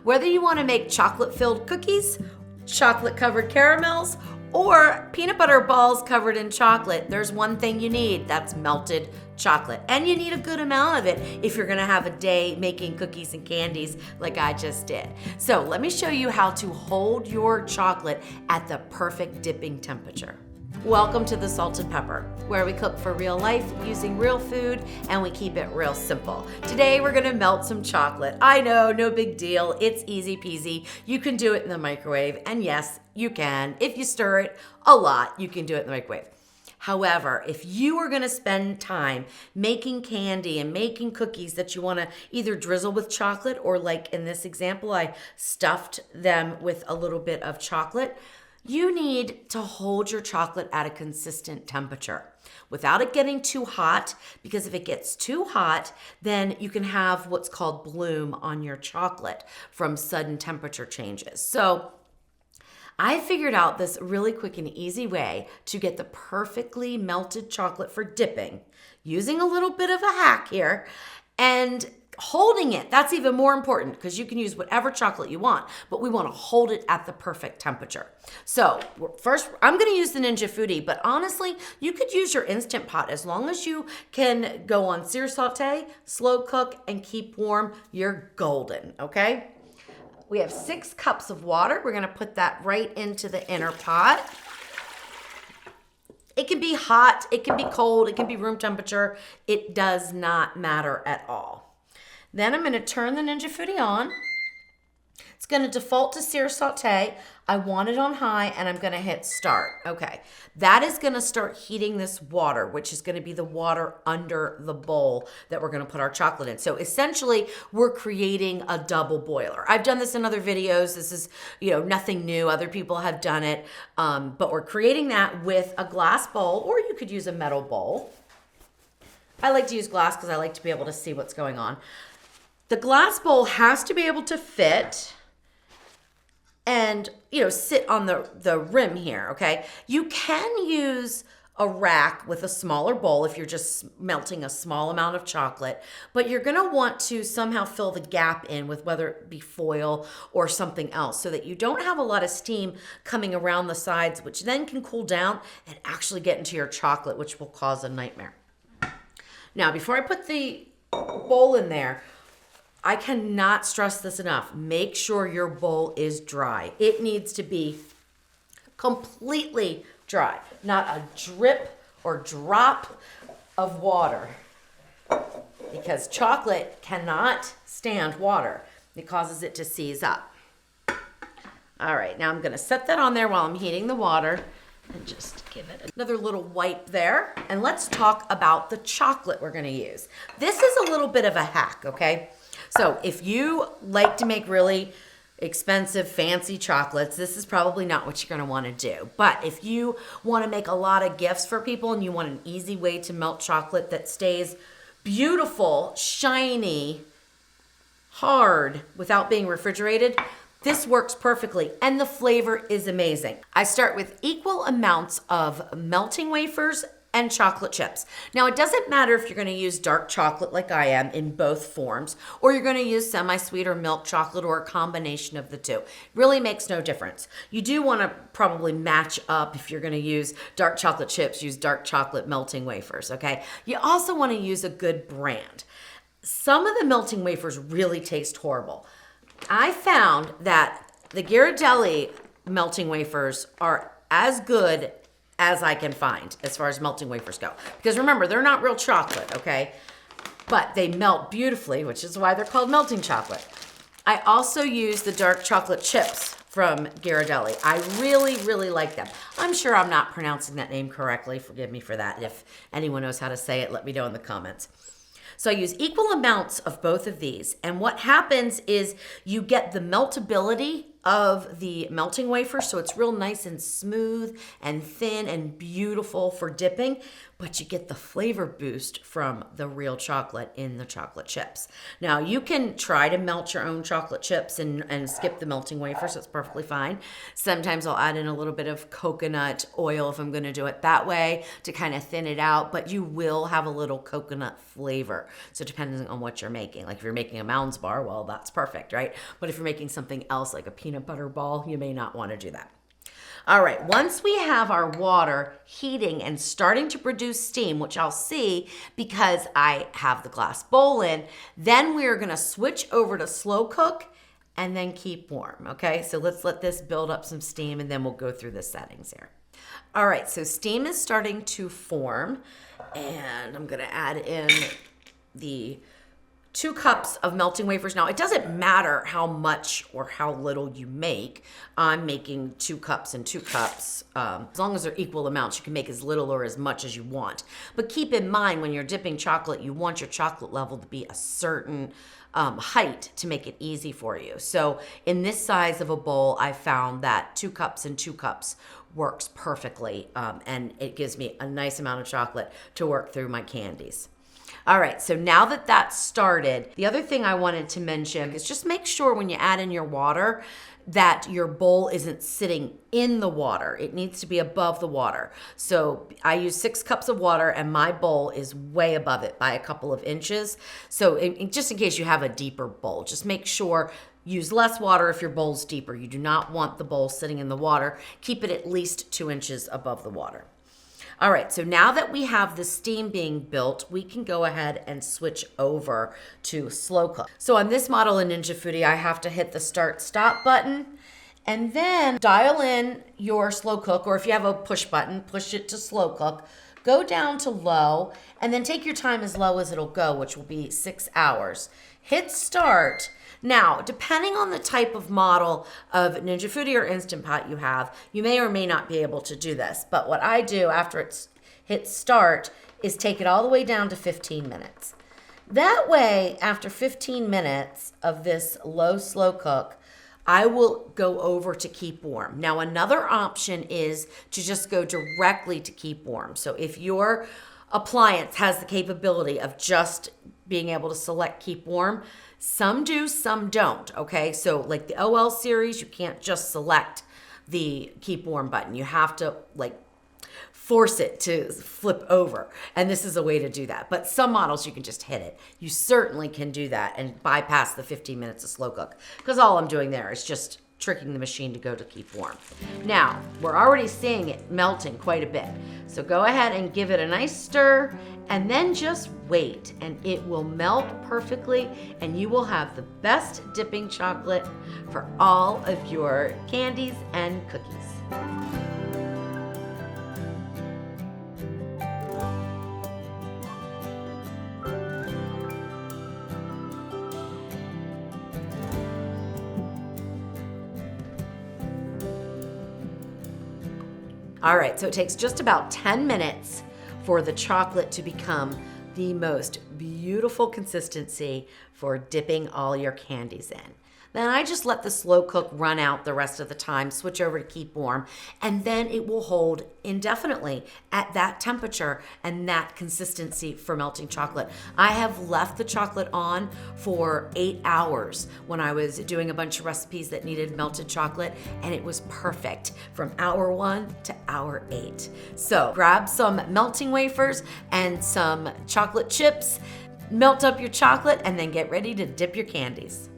Whether you want to make chocolate-filled cookies, chocolate-covered caramels, or peanut butter balls covered in chocolate, there's one thing you need. That's melted chocolate. And you need a good amount of it if you're gonna have a day making cookies and candies like I just did. So let me show you how to hold your chocolate at the perfect dipping temperature. Welcome to the Salt and Pepper, where we cook for real life using real food and we keep it real simple. Today we're gonna melt some chocolate. I know, no big deal. It's easy peasy. You can do it in the microwave, and yes, you can. If you stir it a lot, you can do it in the microwave. However, if you are gonna spend time making candy and making cookies that you wanna either drizzle with chocolate, or like in this example, I stuffed them with a little bit of chocolate, you need to hold your chocolate at a consistent temperature without it getting too hot, because if it gets too hot, then you can have what's called bloom on your chocolate from sudden temperature changes. So I figured out this really quick and easy way to get the perfectly melted chocolate for dipping, using a little bit of a hack here, and holding it. That's even more important because you can use whatever chocolate you want, but we want to hold it at the perfect temperature. So first, I'm going to use the Ninja Foodi, but honestly, you could use your Instant Pot as long as you can go on sear saute, slow cook, and keep warm. You're golden, okay? We have 6 cups of water. We're going to put that right into the inner pot. It can be hot, it can be cold, it can be room temperature. It does not matter at all. Then I'm going to turn the Ninja Foodi on. It's going to default to sear saute. I want it on high, and I'm going to hit start. Okay, that is going to start heating this water, which is going to be the water under the bowl that we're going to put our chocolate in. So essentially, we're creating a double boiler. I've done this in other videos. This is, nothing new. Other people have done it, but we're creating that with a glass bowl, or you could use a metal bowl. I like to use glass because I like to be able to see what's going on. The glass bowl has to be able to fit and, sit on the rim here, okay? You can use a rack with a smaller bowl if you're just melting a small amount of chocolate, but you're gonna want to somehow fill the gap in with whether it be foil or something else so that you don't have a lot of steam coming around the sides, which then can cool down and actually get into your chocolate, which will cause a nightmare. Now, before I put the bowl in there, I cannot stress this enough. Make sure your bowl is dry. It needs to be completely dry, not a drip or drop of water, because chocolate cannot stand water. It causes it to seize up. All right, now I'm gonna set that on there while I'm heating the water and just give it another little wipe there. And let's talk about the chocolate we're gonna use. This is a little bit of a hack, okay? So if you like to make really expensive, fancy chocolates, this is probably not what you're gonna wanna do. But if you wanna make a lot of gifts for people and you want an easy way to melt chocolate that stays beautiful, shiny, hard, without being refrigerated, this works perfectly, and the flavor is amazing. I start with equal amounts of melting wafers and chocolate chips. Now, it doesn't matter if you're gonna use dark chocolate like I am in both forms, or you're gonna use semi-sweet or milk chocolate, or a combination of the two. It really makes no difference. You do wanna probably match up. If you're gonna use dark chocolate chips, use dark chocolate melting wafers, okay? You also wanna use a good brand. Some of the melting wafers really taste horrible. I found that the Ghirardelli melting wafers are as good as I can find as far as melting wafers go. Because remember, they're not real chocolate, okay? But they melt beautifully, which is why they're called melting chocolate. I also use the dark chocolate chips from Ghirardelli. I really, really like them. I'm sure I'm not pronouncing that name correctly. Forgive me for that. If anyone knows how to say it, let me know in the comments. So I use equal amounts of both of these. And what happens is you get the meltability of the melting wafer, so it's real nice and smooth and thin and beautiful for dipping. but you get the flavor boost from the real chocolate in the chocolate chips. Now, you can try to melt your own chocolate chips and skip the melting wafers. That's perfectly fine. Sometimes I'll add in a little bit of coconut oil if I'm going to do it that way to kind of thin it out, but you will have a little coconut flavor. So depending on what you're making, like if you're making a Mounds bar, well, that's perfect, right? But if you're making something else like a peanut butter ball, you may not want to do that. All right, once we have our water heating and starting to produce steam, which I'll see because I have the glass bowl in, then we're gonna switch over to slow cook and then keep warm, okay? So let's let this build up some steam and then we'll go through the settings here. All right, so steam is starting to form and I'm gonna add in the 2 cups of melting wafers. Now, it doesn't matter how much or how little you make. I'm making 2 cups and 2 cups. As long as they're equal amounts, you can make as little or as much as you want. But keep in mind, when you're dipping chocolate, you want your chocolate level to be a certain height to make it easy for you. So in this size of a bowl, I found that 2 cups and 2 cups works perfectly. And it gives me a nice amount of chocolate to work through my candies. All right, so now that that's started, the other thing I wanted to mention is just make sure when you add in your water that your bowl isn't sitting in the water. It needs to be above the water. So I use 6 cups of water and my bowl is way above it by a couple of inches. So just in case you have a deeper bowl, just make sure use less water if your bowl's deeper. You do not want the bowl sitting in the water. Keep it at least 2 inches above the water. All right, so now that we have the steam being built, we can go ahead and switch over to slow cook. So on this model in Ninja Foodi, I have to hit the start stop button and then dial in your slow cook, or if you have a push button, push it to slow cook, go down to low, and then take your time as low as it'll go, which will be 6 hours. Hit start. Now, depending on the type of model of Ninja Foodi or Instant Pot you have, you may or may not be able to do this. But what I do after it's hit start is take it all the way down to 15 minutes. That way, after 15 minutes of this low, slow cook, I will go over to keep warm. Now, another option is to just go directly to keep warm. So if your appliance has the capability of just being able to select keep warm, some do, some don't, okay? So like the OL series, you can't just select the keep warm button. You have to like force it to flip over. And this is a way to do that. But some models, you can just hit it. You certainly can do that and bypass the 15 minutes of slow cook, because all I'm doing there is just tricking the machine to go to keep warm. Now, we're already seeing it melting quite a bit. So go ahead and give it a nice stir and then just wait and it will melt perfectly and you will have the best dipping chocolate for all of your candies and cookies. All right, so it takes just about 10 minutes for the chocolate to become the most beautiful consistency for dipping all your candies in. Then I just let the slow cook run out the rest of the time, switch over to keep warm, and then it will hold indefinitely at that temperature and that consistency for melting chocolate. I have left the chocolate on for 8 hours when I was doing a bunch of recipes that needed melted chocolate, and it was perfect from hour 1 to hour 8. So grab some melting wafers and some chocolate chips, melt up your chocolate, and then get ready to dip your candies.